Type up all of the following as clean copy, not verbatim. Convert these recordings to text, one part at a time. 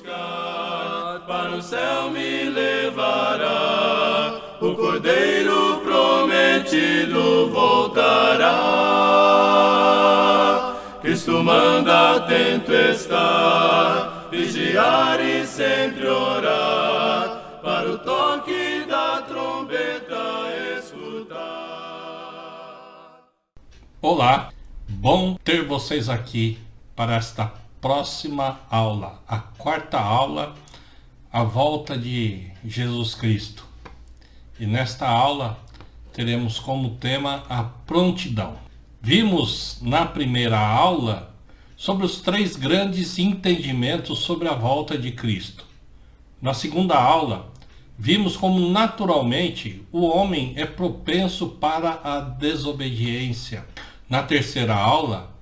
buscar, para o céu me levará, o Cordeiro prometido voltará. Cristo manda atento estar, vigiar e sempre orar, para o toque da trombeta escutar. Olá, bom ter vocês aqui para esta próxima aula, a quarta aula, a volta de Jesus Cristo. E nesta aula teremos como tema a prontidão. Vimos na primeira aula sobre os três grandes entendimentos sobre a volta de Cristo. Na segunda aula, vimos como naturalmente o homem é propenso para a desobediência. Na terceira aula,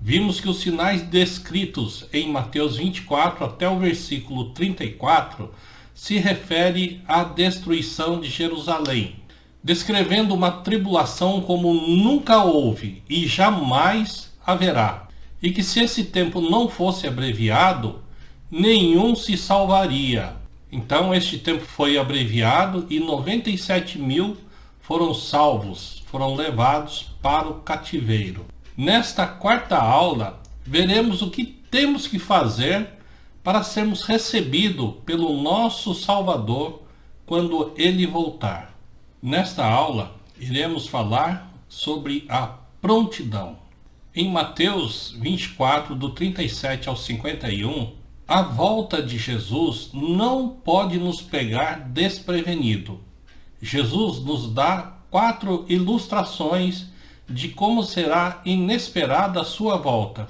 vimos que os sinais descritos em Mateus 24 até o versículo 34 se refere à destruição de Jerusalém, descrevendo uma tribulação como nunca houve e jamais haverá, e que se esse tempo não fosse abreviado, nenhum se salvaria. Então este tempo foi abreviado e 97.000 foram salvos, foram levados para o cativeiro. Nesta quarta aula, veremos o que temos que fazer para sermos recebidos pelo nosso Salvador quando Ele voltar. Nesta aula, iremos falar sobre a prontidão. Em Mateus 24, do 37 ao 51, a volta de Jesus não pode nos pegar desprevenido. Jesus nos dá 4 ilustrações de como será inesperada a sua volta.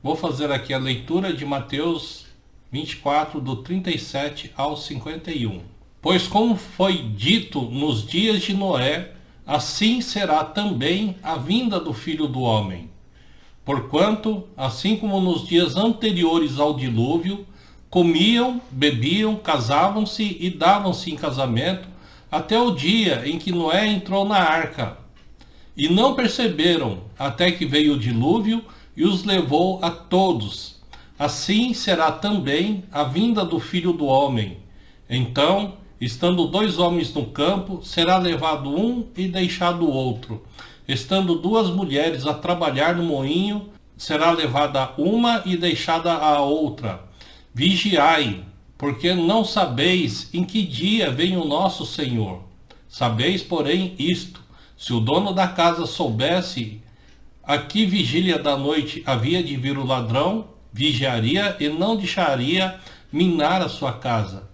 Vou fazer aqui a leitura de Mateus 24, do 37 ao 51. Pois como foi dito nos dias de Noé, assim será também a vinda do Filho do Homem. Porquanto, assim como nos dias anteriores ao dilúvio, comiam, bebiam, casavam-se e davam-se em casamento, até o dia em que Noé entrou na arca. E não perceberam, até que veio o dilúvio e os levou a todos. Assim será também a vinda do Filho do Homem. Então, estando 2 homens no campo, será levado um e deixado o outro. Estando 2 mulheres a trabalhar no moinho, será levada uma e deixada a outra. Vigiai, porque não sabeis em que dia vem o nosso Senhor. Sabeis, porém, isto: se o dono da casa soubesse a que vigília da noite havia de vir o ladrão, vigiaria e não deixaria minar a sua casa.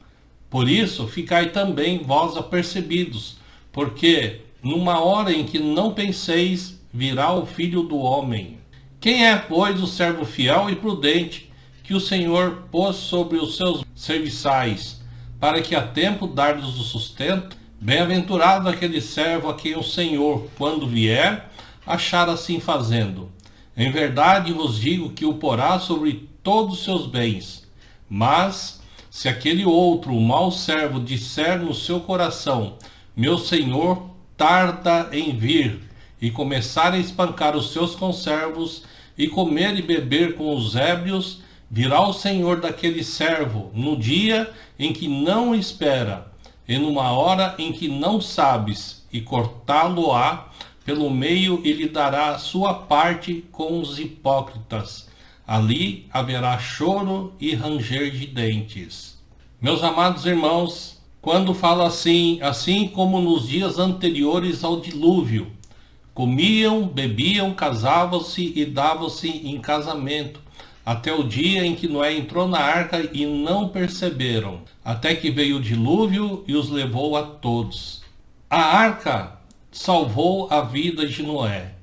Por isso, ficai também vós apercebidos, porque numa hora em que não penseis, virá o Filho do Homem. Quem é, pois, o servo fiel e prudente, que o Senhor pôs sobre os seus serviçais, para que a tempo dar-lhes o sustento? Bem-aventurado aquele servo a quem o Senhor, quando vier, achar assim fazendo. Em verdade vos digo que o porá sobre todos os seus bens. Mas, se aquele outro, o mau servo, disser no seu coração: meu Senhor tarda em vir, e começar a espancar os seus conservos, e comer e beber com os ébrios, virá o Senhor daquele servo no dia em que não espera, e numa hora em que não sabes, e cortá-lo-á pelo meio e lhe dará a sua parte com os hipócritas. Ali haverá choro e ranger de dentes. Meus amados irmãos, quando fala assim como nos dias anteriores ao dilúvio, comiam, bebiam, casavam-se e davam-se em casamento, até o dia em que Noé entrou na arca e não perceberam, até que veio o dilúvio e os levou a todos. A arca salvou a vida de Noé,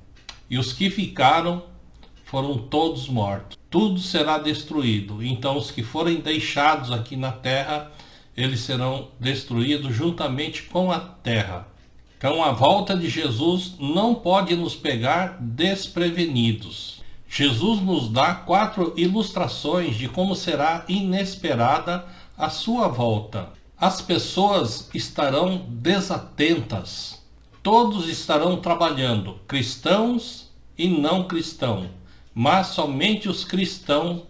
e os que ficaram foram todos mortos. Tudo será destruído. Então os que forem deixados aqui na terra, eles serão destruídos juntamente com a terra. Então a volta de Jesus não pode nos pegar desprevenidos. Jesus nos dá 4 ilustrações de como será inesperada a sua volta. As pessoas estarão desatentas. Todos estarão trabalhando, cristãos e não cristãos, mas somente os cristãos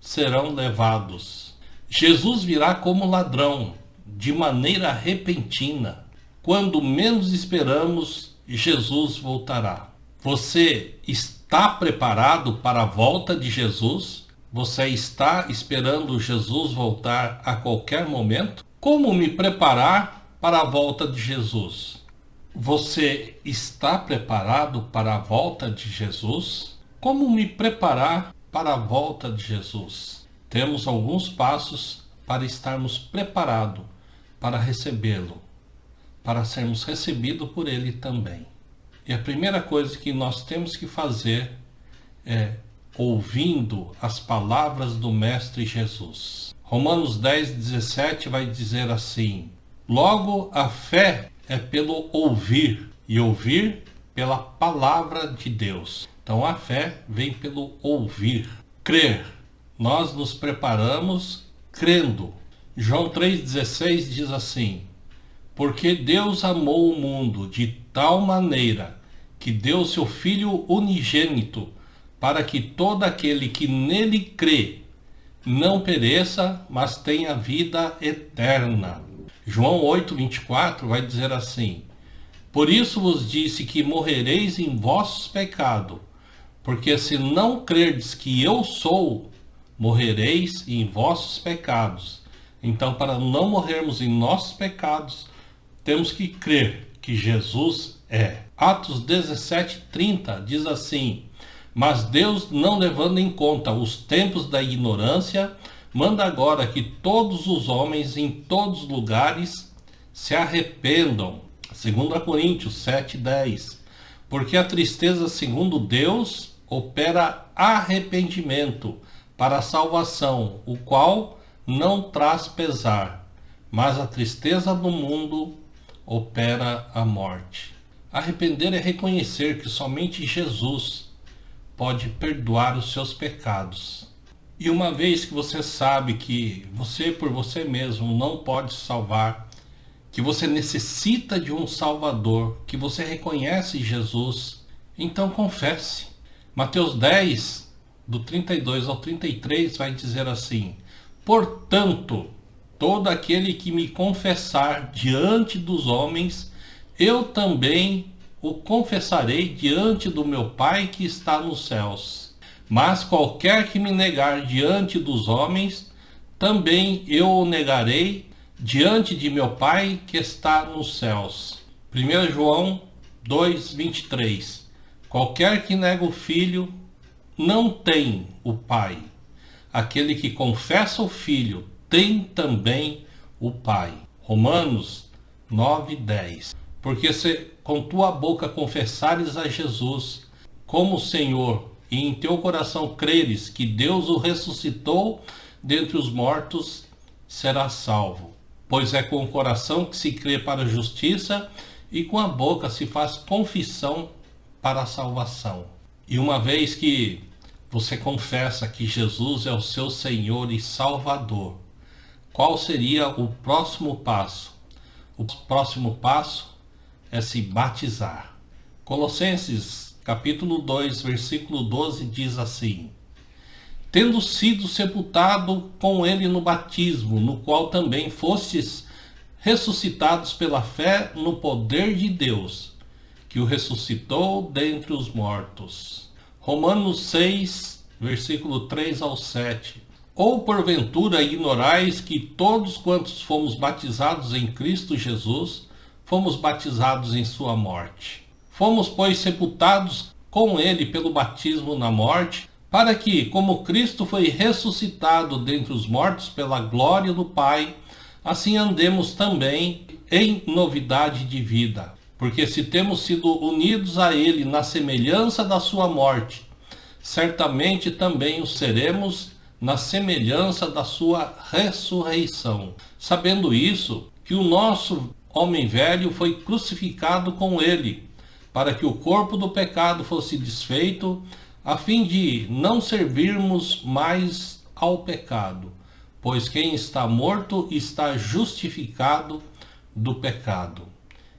serão levados. Jesus virá como ladrão, de maneira repentina. Quando menos esperamos, Jesus voltará. Você está preparado para a volta de Jesus? Você está esperando Jesus voltar a qualquer momento? Como me preparar para a volta de Jesus? Você está preparado para a volta de Jesus? Como me preparar para a volta de Jesus? Temos alguns passos para estarmos preparados para recebê-lo, para sermos recebidos por ele também. E a primeira coisa que nós temos que fazer é ouvindo as palavras do Mestre Jesus. Romanos 10:17 vai dizer assim: logo a fé é pelo ouvir, e ouvir pela palavra de Deus. Então a fé vem pelo ouvir. Crer. Nós nos preparamos crendo. João 3,16 diz assim: porque Deus amou o mundo de tal maneira que deu seu Filho unigênito, para que todo aquele que nele crê não pereça, mas tenha vida eterna. João 8,24 vai dizer assim: por isso vos disse que morrereis em vossos pecados, porque se não crerdes que eu sou, morrereis em vossos pecados. Então, para não morrermos em nossos pecados, temos que crer que Jesus é. Atos 17:30 diz assim: mas Deus, não levando em conta os tempos da ignorância, manda agora que todos os homens em todos os lugares se arrependam. 2 Coríntios 7:10. Porque a tristeza segundo Deus opera arrependimento para a salvação, o qual não traz pesar, mas a tristeza do mundo opera a morte. Arrepender é reconhecer que somente Jesus pode perdoar os seus pecados. E uma vez que você sabe que você por você mesmo não pode salvar, que você necessita de um Salvador, que você reconhece Jesus, então confesse. Mateus 10, do 32 ao 33, vai dizer assim: portanto, todo aquele que me confessar diante dos homens, eu também o confessarei diante do meu Pai que está nos céus. Mas qualquer que me negar diante dos homens, também eu o negarei diante de meu Pai que está nos céus. 1 João 2:23. Qualquer que nega o Filho não tem o Pai. Aquele que confessa o Filho tem também o Pai. Romanos 9:10. Porque se com tua boca confessares a Jesus como Senhor, e em teu coração creres que Deus o ressuscitou dentre os mortos, serás salvo. Pois é com o coração que se crê para a justiça, e com a boca se faz confissão para a salvação. E uma vez que você confessa que Jesus é o seu Senhor e Salvador, qual seria o próximo passo? O próximo passo é se batizar. Colossenses capítulo 2, versículo 12 diz assim: tendo sido sepultado com ele no batismo, no qual também fostes ressuscitados pela fé no poder de Deus, que o ressuscitou dentre os mortos. Romanos 6, versículo 3 ao 7. Ou porventura ignorais que todos quantos fomos batizados em Cristo Jesus, fomos batizados em sua morte. Fomos, pois, sepultados com ele pelo batismo na morte, para que, como Cristo foi ressuscitado dentre os mortos pela glória do Pai, assim andemos também em novidade de vida. Porque se temos sido unidos a ele na semelhança da sua morte, certamente também o seremos na semelhança da sua ressurreição. Sabendo isso, que o nosso homem velho foi crucificado com ele, para que o corpo do pecado fosse desfeito, a fim de não servirmos mais ao pecado, pois quem está morto está justificado do pecado.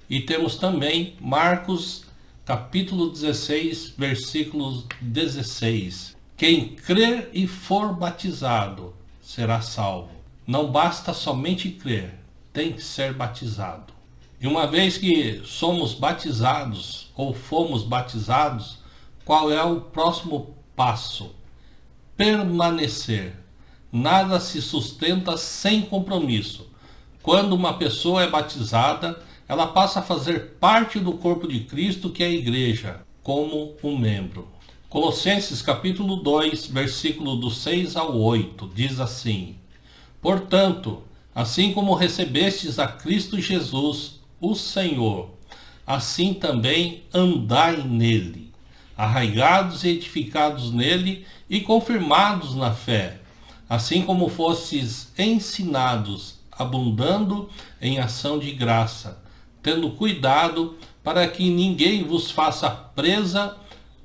E temos também Marcos capítulo 16, versículo 16. Quem crer e for batizado será salvo. não basta somente crer, tem que ser batizado. E uma vez que somos batizados ou fomos batizados, qual é o próximo passo? Permanecer. Nada se sustenta sem compromisso. Quando uma pessoa é batizada, ela passa a fazer parte do corpo de Cristo, que é a igreja, como um membro. Colossenses capítulo 2, versículo do 6 ao 8, diz assim: Portanto, assim como recebestes a Cristo Jesus, o Senhor, assim também andai nele, arraigados e edificados nele e confirmados na fé, assim como fostes ensinados, abundando em ação de graça, tendo cuidado para que ninguém vos faça presa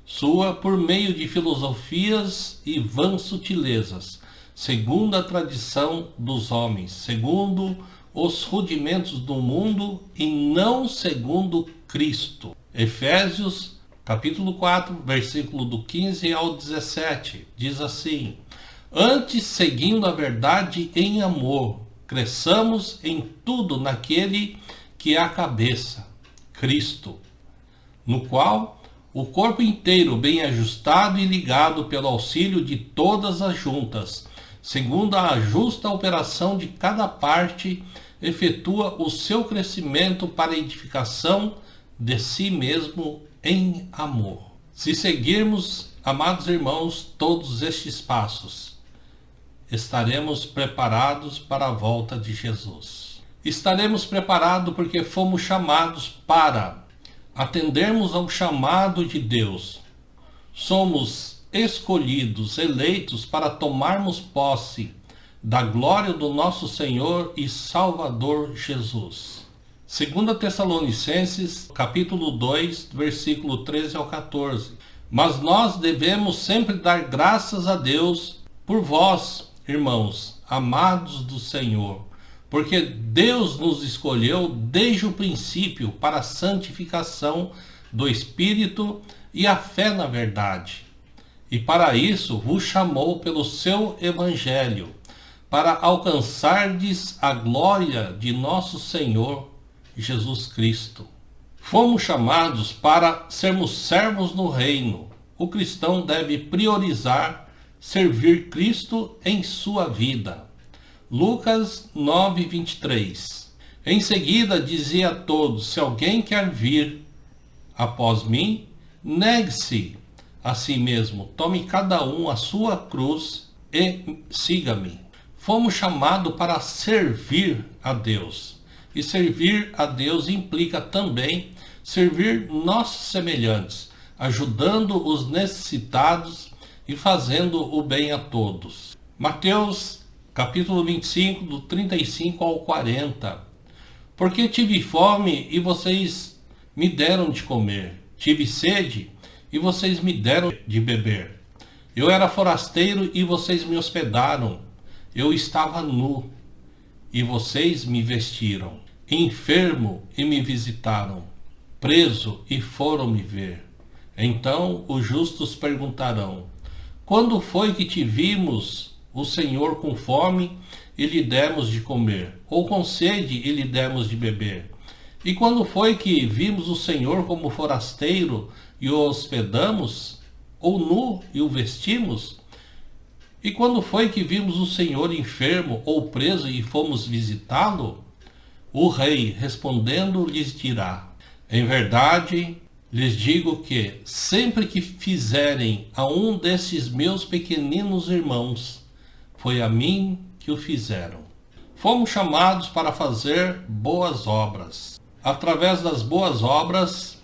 sua por meio de filosofias e vãs sutilezas, segundo a tradição dos homens, segundo os rudimentos do mundo e não segundo Cristo. Efésios capítulo 4, versículo do 15 ao 17, diz assim: Antes, seguindo a verdade em amor, cresçamos em tudo naquele que é a cabeça, Cristo, no qual o corpo inteiro, bem ajustado e ligado pelo auxílio de todas as juntas, segundo a justa operação de cada parte, efetua o seu crescimento para a edificação de si mesmo em amor. Se seguirmos, amados irmãos, todos estes passos, estaremos preparados para a volta de Jesus. Estaremos preparados porque fomos chamados para atendermos ao chamado de Deus. Somos escolhidos, eleitos para tomarmos posse da glória do nosso Senhor e Salvador Jesus. 2 Tessalonicenses, capítulo 2, versículo 13 ao 14. Mas nós devemos sempre dar graças a Deus por vós, irmãos, amados do Senhor, porque Deus nos escolheu desde o princípio para a santificação do Espírito e a fé na verdade. E para isso vos chamou pelo seu Evangelho, para alcançardes a glória de nosso Senhor Jesus Cristo. Fomos chamados para sermos servos no reino. O cristão deve priorizar servir Cristo em sua vida. Lucas 9, 23. Em seguida dizia a todos: se alguém quer vir após mim, negue-se a si mesmo, tome cada um a sua cruz e siga-me. Fomos chamados para servir a Deus. E servir a Deus implica também servir nossos semelhantes, ajudando os necessitados e fazendo o bem a todos. Mateus capítulo 25, do 35 ao 40. Porque tive fome e vocês me deram de comer. Tive sede e vocês me deram de beber. Eu era forasteiro e vocês me hospedaram. Eu estava nu e vocês me vestiram. Enfermo e me visitaram. Preso e foram me ver. Então os justos perguntarão: quando foi que te vimos o Senhor com fome e lhe demos de comer, ou com sede e lhe demos de beber? E quando foi que vimos o Senhor como forasteiro e o hospedamos, ou nu e o vestimos? E quando foi que vimos o Senhor enfermo ou preso e fomos visitá-lo? O rei, respondendo, lhes dirá: em verdade, lhes digo que, sempre que fizerem a um desses meus pequeninos irmãos, foi a mim que o fizeram. Fomos chamados para fazer boas obras. Através das boas obras,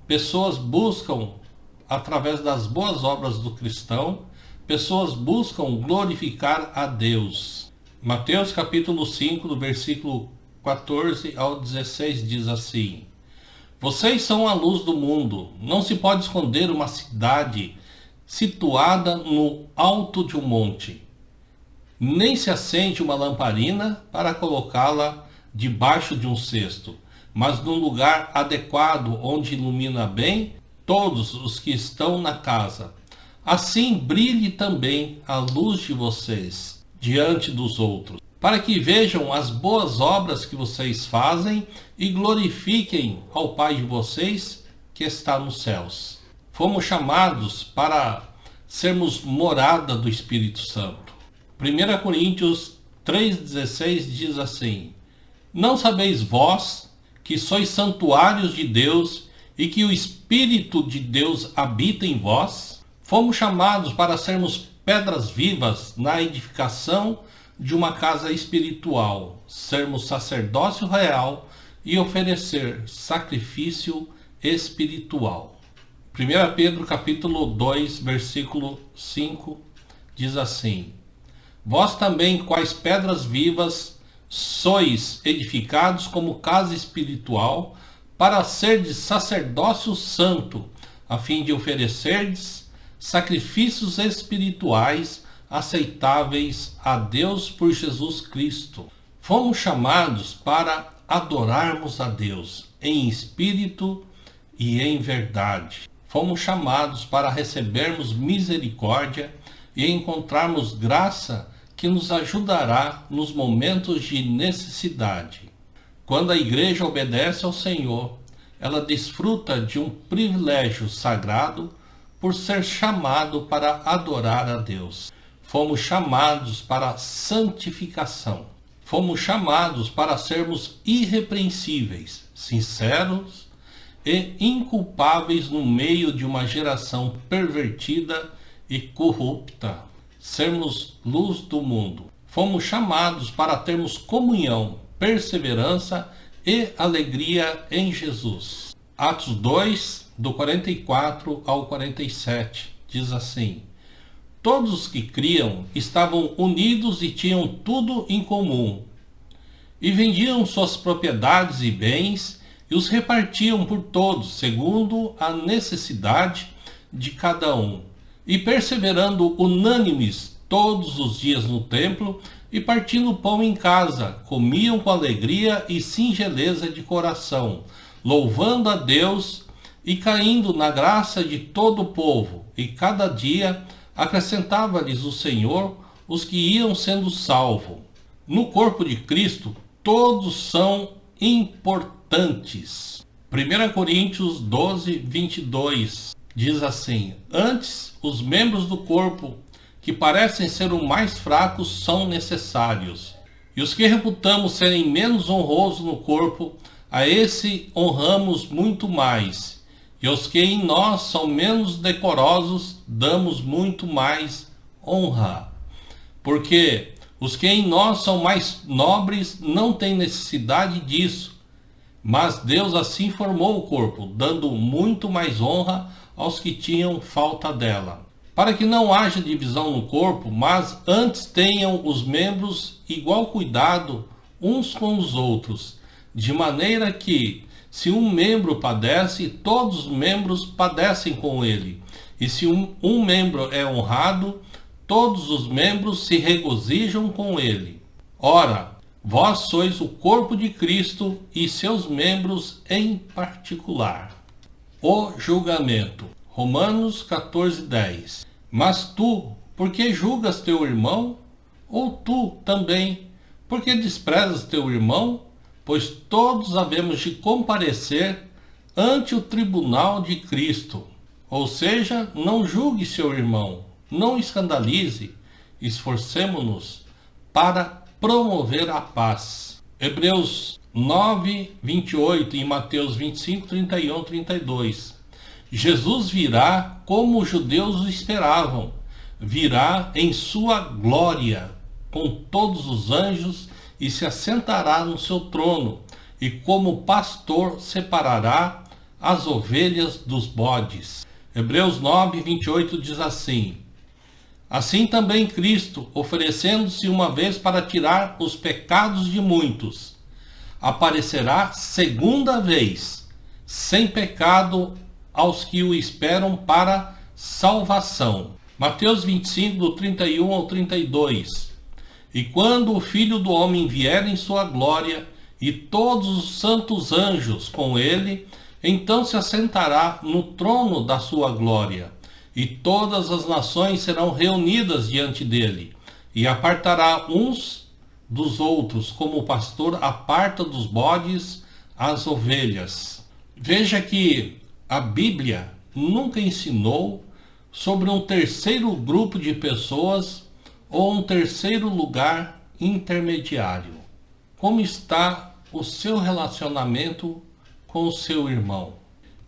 pessoas buscam, através das boas obras do cristão, pessoas buscam glorificar a Deus. Mateus capítulo 5, do versículo 14 ao 16 diz assim: vocês são a luz do mundo. Não se pode esconder uma cidade situada no alto de um monte. Nem se acende uma lamparina para colocá-la debaixo de um cesto, mas num lugar adequado onde ilumina bem todos os que estão na casa. Assim brilhe também a luz de vocês diante dos outros, para que vejam as boas obras que vocês fazem e glorifiquem ao Pai de vocês que está nos céus. Fomos chamados para sermos morada do Espírito Santo. 1 Coríntios 3,16 diz assim: não sabeis vós que sois santuários de Deus e que o Espírito de Deus habita em vós? Fomos chamados para sermos pedras vivas na edificação de uma casa espiritual, sermos sacerdócio real e oferecer sacrifício espiritual. 1 Pedro capítulo 2, versículo 5 diz assim: vós também, quais pedras vivas, sois edificados como casa espiritual, para serdes sacerdócio santo, a fim de oferecerdes sacrifícios espirituais aceitáveis a Deus por Jesus Cristo. Fomos chamados para adorarmos a Deus em espírito e em verdade. Fomos chamados para recebermos misericórdia e encontrarmos graça que nos ajudará nos momentos de necessidade. Quando a igreja obedece ao Senhor, ela desfruta de um privilégio sagrado por ser chamado para adorar a Deus. Fomos chamados para santificação. Fomos chamados para sermos irrepreensíveis, sinceros e inculpáveis no meio de uma geração pervertida e corrupta. Sermos luz do mundo. Fomos chamados para termos comunhão, perseverança e alegria em Jesus. Atos 2, do 44 ao 47, diz assim: todos os que criam estavam unidos e tinham tudo em comum, e vendiam suas propriedades e bens e os repartiam por todos, segundo a necessidade de cada um. E perseverando unânimes todos os dias no templo, e partindo pão em casa, comiam com alegria e singeleza de coração, louvando a Deus e caindo na graça de todo o povo. E cada dia acrescentava-lhes o Senhor os que iam sendo salvos. No corpo de Cristo, todos são importantes. 1 Coríntios 12, 22 diz assim: antes, os membros do corpo que parecem ser os mais fracos são necessários, e os que reputamos serem menos honrosos no corpo, a esse honramos muito mais, e aos que em nós são menos decorosos, damos muito mais honra. Porque os que em nós são mais nobres não têm necessidade disso, mas Deus assim formou o corpo, dando muito mais honra aos que tinham falta dela, para que não haja divisão no corpo, mas antes tenham os membros igual cuidado uns com os outros, de maneira que, se um membro padece, todos os membros padecem com ele, e se um membro é honrado, todos os membros se regozijam com ele. Ora, vós sois o corpo de Cristo e seus membros em particular. O julgamento. Romanos 14:10. Mas tu, por que julgas teu irmão? Ou tu também, por que desprezas teu irmão? Pois todos havemos de comparecer ante o tribunal de Cristo. Ou seja, não julgue seu irmão, não escandalize, esforcemo-nos para promover a paz. Hebreus 9, 28 e Mateus 25, 31, 32. Jesus virá como os judeus o esperavam, virá em sua glória com todos os anjos e se assentará no seu trono, e como pastor separará as ovelhas dos bodes. Hebreus 9, 28 diz assim: assim também Cristo, oferecendo-se uma vez para tirar os pecados de muitos, aparecerá segunda vez, sem pecado, aos que o esperam para salvação. Mateus 25, do 31 ao 32. E quando o Filho do Homem vier em sua glória, e todos os santos anjos com ele, então se assentará no trono da sua glória, e todas as nações serão reunidas diante dele, e apartará uns dos outros, como o pastor aparta dos bodes as ovelhas. Veja que a Bíblia nunca ensinou sobre um terceiro grupo de pessoas ou um terceiro lugar intermediário. Como está o seu relacionamento com o seu irmão?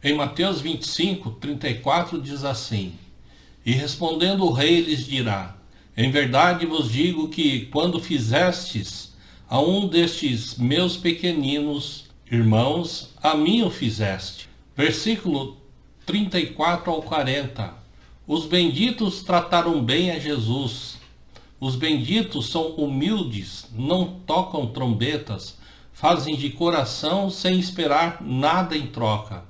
Em Mateus 25, 34 diz assim: E respondendo o rei lhes dirá: Em verdade vos digo que quando fizestes a um destes meus pequeninos irmãos, a mim o fizeste. Versículo 34 ao 40. Os benditos trataram bem a Jesus. Os benditos são humildes, não tocam trombetas, fazem de coração sem esperar nada em troca.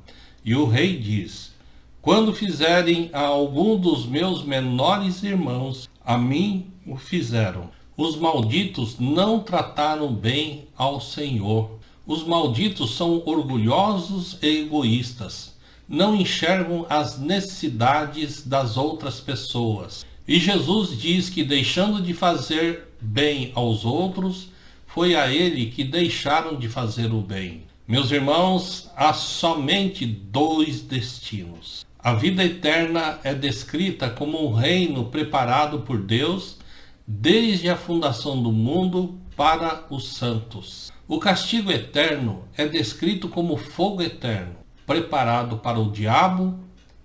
E o rei diz: Quando fizerem a algum dos meus menores irmãos, a mim o fizeram. Os malditos não trataram bem ao Senhor. Os malditos são orgulhosos e egoístas. Não enxergam as necessidades das outras pessoas. E Jesus diz que, deixando de fazer bem aos outros, foi a ele que deixaram de fazer o bem. Meus irmãos, há somente dois destinos. A vida eterna é descrita como um reino preparado por Deus desde a fundação do mundo para os santos. O castigo eterno é descrito como fogo eterno, preparado para o diabo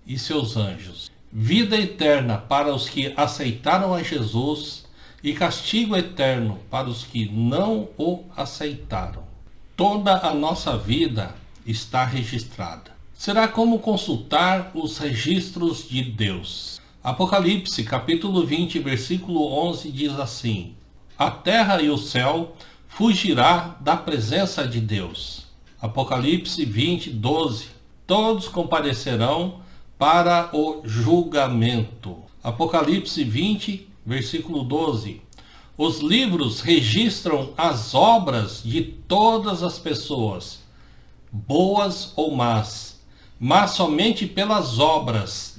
e seus anjos. Vida eterna para os que aceitaram a Jesus e castigo eterno para os que não o aceitaram. Toda a nossa vida está registrada. Será como consultar os registros de Deus. Apocalipse, capítulo 20, versículo 11 diz assim: A terra e o céu fugirá da presença de Deus. Apocalipse 20, 12. Todos comparecerão para o julgamento. Apocalipse 20, versículo 12. Os livros registram as obras de todas as pessoas, boas ou más, mas somente pelas obras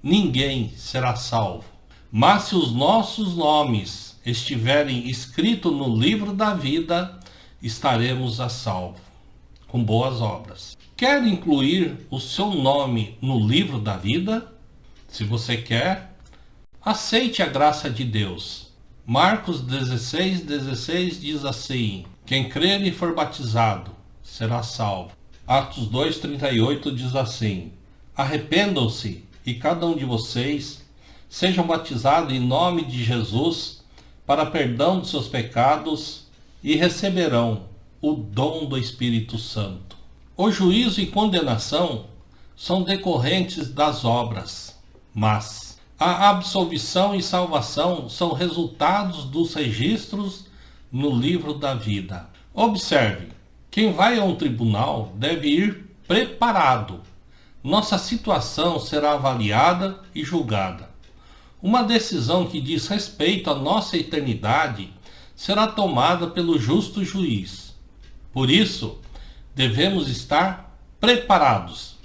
ninguém será salvo. Mas se os nossos nomes estiverem escritos no livro da vida, estaremos a salvo, com boas obras. Quer incluir o seu nome no livro da vida? Se você quer, aceite a graça de Deus. Marcos 16, 16 diz assim: Quem crer e for batizado será salvo. Atos 2, 38 diz assim: Arrependam-se e cada um de vocês sejam batizados em nome de Jesus para perdão de seus pecados e receberão o dom do Espírito Santo. O juízo e condenação são decorrentes das obras, mas a absolvição e salvação são resultados dos registros no livro da vida. Observe, quem vai a um tribunal deve ir preparado. Nossa situação será avaliada e julgada. Uma decisão que diz respeito à nossa eternidade será tomada pelo justo juiz. Por isso, devemos estar preparados.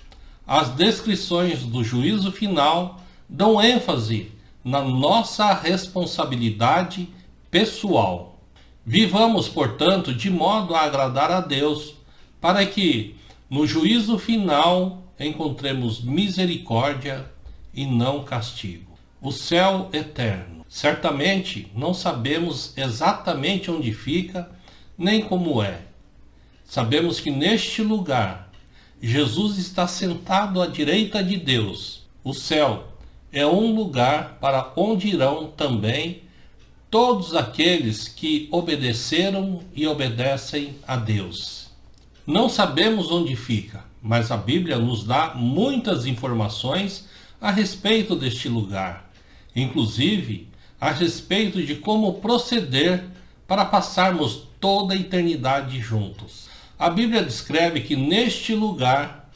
As descrições do juízo final dão ênfase na nossa responsabilidade pessoal. Vivamos, portanto, de modo a agradar a Deus, para que, no juízo final, encontremos misericórdia e não castigo. O céu eterno. Certamente não sabemos exatamente onde fica, nem como é. Sabemos que neste lugar, Jesus está sentado à direita de Deus. O céu é um lugar para onde irão também todos aqueles que obedeceram e obedecem a Deus. Não sabemos onde fica, mas a Bíblia nos dá muitas informações a respeito deste lugar, inclusive a respeito de como proceder para passarmos toda a eternidade juntos. A Bíblia descreve que neste lugar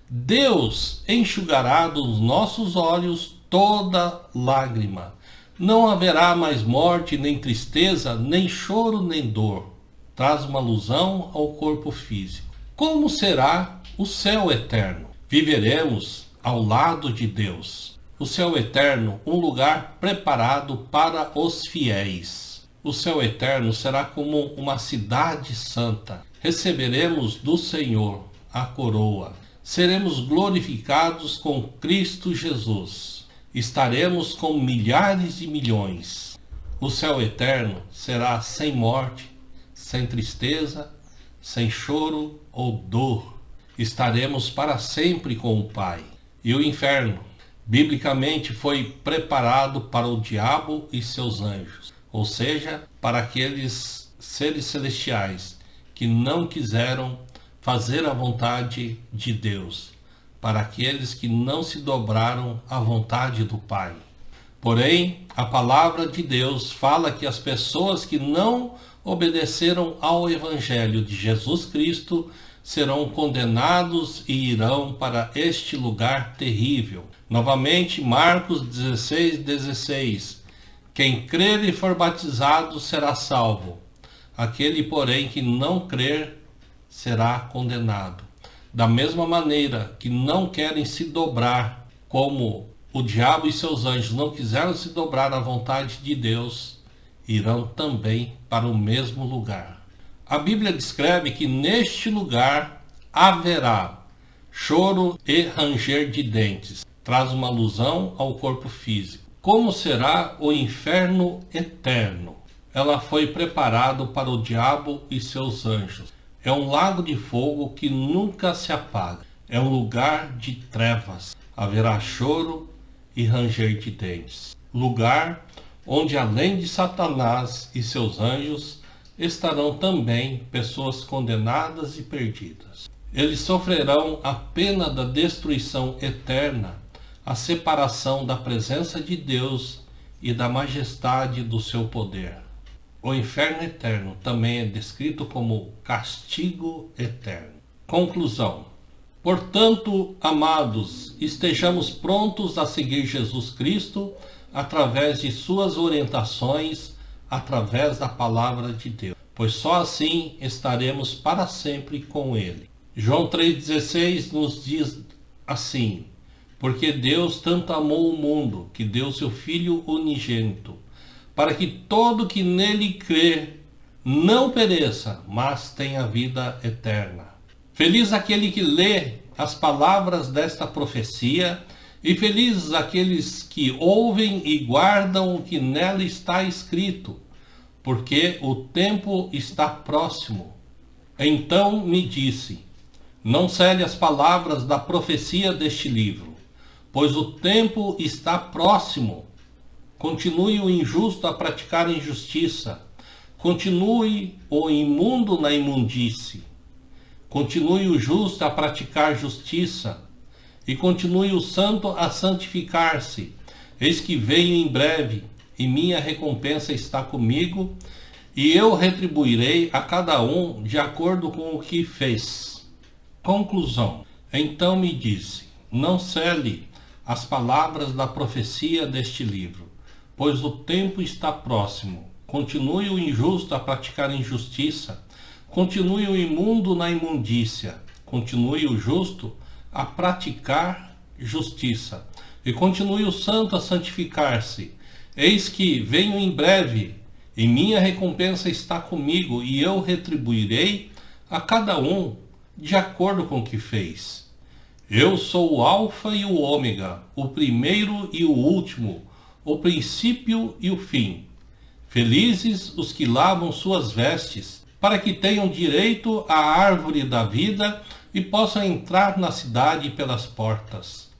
Deus enxugará dos nossos olhos toda lágrima. Não haverá mais morte, nem tristeza, nem choro, nem dor. Traz uma alusão ao corpo físico. Como será o céu eterno? Viveremos ao lado de Deus. O céu eterno, um lugar preparado para os fiéis. O céu eterno será como uma cidade santa. Receberemos do Senhor a coroa. Seremos glorificados com Cristo Jesus. Estaremos com milhares de milhões. O céu eterno será sem morte, sem tristeza, sem choro ou dor. Estaremos para sempre com o Pai. E o inferno, biblicamente, foi preparado para o diabo e seus anjos, ou seja, para aqueles seres celestiais que não quiseram fazer a vontade de Deus, para aqueles que não se dobraram à vontade do Pai. Porém, a palavra de Deus fala que as pessoas que não obedeceram ao Evangelho de Jesus Cristo serão condenados e irão para este lugar terrível. Novamente, Marcos 16:16. Quem crer e for batizado será salvo. Aquele, porém, que não crer será condenado. Da mesma maneira que não querem se dobrar, como o diabo e seus anjos não quiseram se dobrar à vontade de Deus, irão também para o mesmo lugar. A Bíblia descreve que neste lugar haverá choro e ranger de dentes. Traz uma alusão ao corpo físico. Como será o inferno eterno? Ela foi preparado para o diabo e seus anjos. É um lago de fogo que nunca se apaga. É um lugar de trevas. Haverá choro e ranger de dentes. Lugar onde, além de Satanás e seus anjos, estarão também pessoas condenadas e perdidas. Eles sofrerão a pena da destruição eterna, a separação da presença de Deus e da majestade do seu poder. O inferno eterno também é descrito como castigo eterno. Conclusão. Portanto, amados, estejamos prontos a seguir Jesus Cristo através de suas orientações, através da palavra de Deus, pois só assim estaremos para sempre com Ele. João 3,16 nos diz assim: porque Deus tanto amou o mundo, que deu seu Filho unigênito, para que todo que nele crê não pereça, mas tenha vida eterna. Feliz aquele que lê as palavras desta profecia, e felizes aqueles que ouvem e guardam o que nela está escrito, porque o tempo está próximo. Então me disse: não cele as palavras da profecia deste livro, pois o tempo está próximo. Continue o injusto a praticar injustiça, continue o imundo na imundície, continue o justo a praticar justiça, e continue o santo a santificar-se. Eis que venho em breve, e minha recompensa está comigo, e eu retribuirei a cada um de acordo com o que fez. Conclusão. Então me disse: não cele as palavras da profecia deste livro, pois o tempo está próximo. Continue o injusto a praticar injustiça, continue o imundo na imundícia, continue o justo a praticar justiça, e continue o santo a santificar-se. Eis que venho em breve, e minha recompensa está comigo, e eu retribuirei a cada um de acordo com o que fez. Eu sou o Alfa e o Ômega, o primeiro e o último, o princípio e o fim. Felizes os que lavam suas vestes, para que tenham direito à árvore da vida e possam entrar na cidade pelas portas.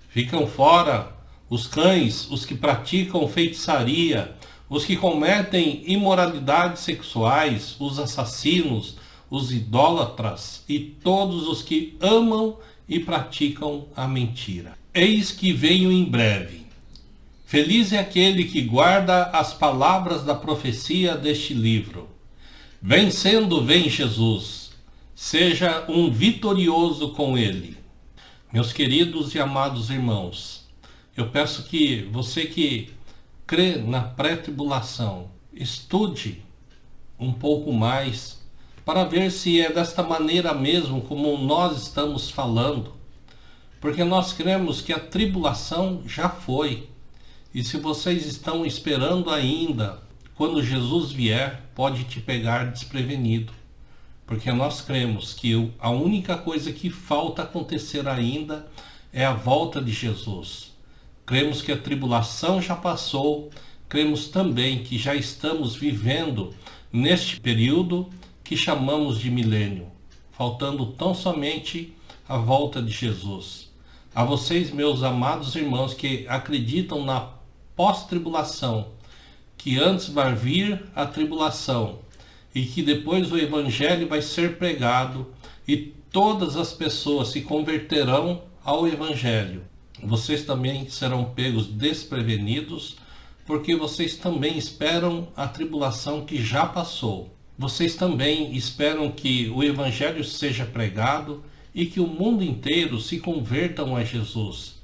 Ficam fora os cães, os que praticam feitiçaria, os que cometem imoralidades sexuais, os assassinos, os idólatras e todos os que amam e praticam a mentira. Eis que venho em breve. Feliz é aquele que guarda as palavras da profecia deste livro. Vencendo vem Jesus. Seja um vitorioso com ele. Meus queridos e amados irmãos, eu peço que você que crê na pré-tribulação, estude um pouco mais para ver se é desta maneira mesmo como nós estamos falando, porque nós cremos que a tribulação já foi, e se vocês estão esperando ainda quando Jesus vier, pode te pegar desprevenido. Porque nós cremos que a única coisa que falta acontecer ainda é a volta de Jesus. Cremos que a tribulação já passou, cremos também que já estamos vivendo neste período que chamamos de milênio, faltando tão somente a volta de Jesus. A vocês, meus amados irmãos, que acreditam na pós-tribulação, que antes vai vir a tribulação e que depois o evangelho vai ser pregado e todas as pessoas se converterão ao evangelho. Vocês também serão pegos desprevenidos, porque vocês também esperam a tribulação que já passou. Vocês também esperam que o evangelho seja pregado e que o mundo inteiro se convertam a Jesus.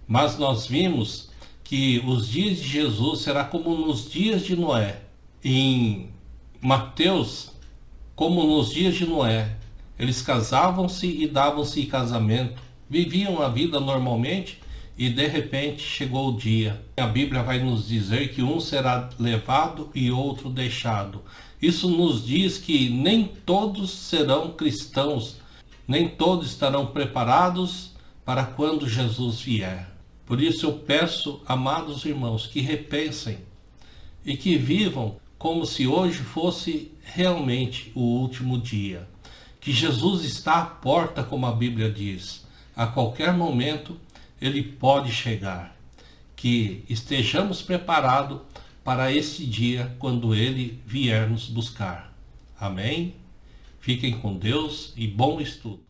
Mas nós vimos que os dias de Jesus será como nos dias de Noé. Em Mateus, como nos dias de Noé, eles casavam-se e davam-se em casamento, viviam a vida normalmente e de repente chegou o dia. A Bíblia vai nos dizer que um será levado e outro deixado. Isso nos diz que nem todos serão cristãos, nem todos estarão preparados para quando Jesus vier. Por isso eu peço, amados irmãos, que repensem e que vivam como se hoje fosse realmente o último dia. Que Jesus está à porta, como a Bíblia diz. A qualquer momento ele pode chegar. Que estejamos preparados para esse dia quando ele vier nos buscar. Amém? Fiquem com Deus e bom estudo.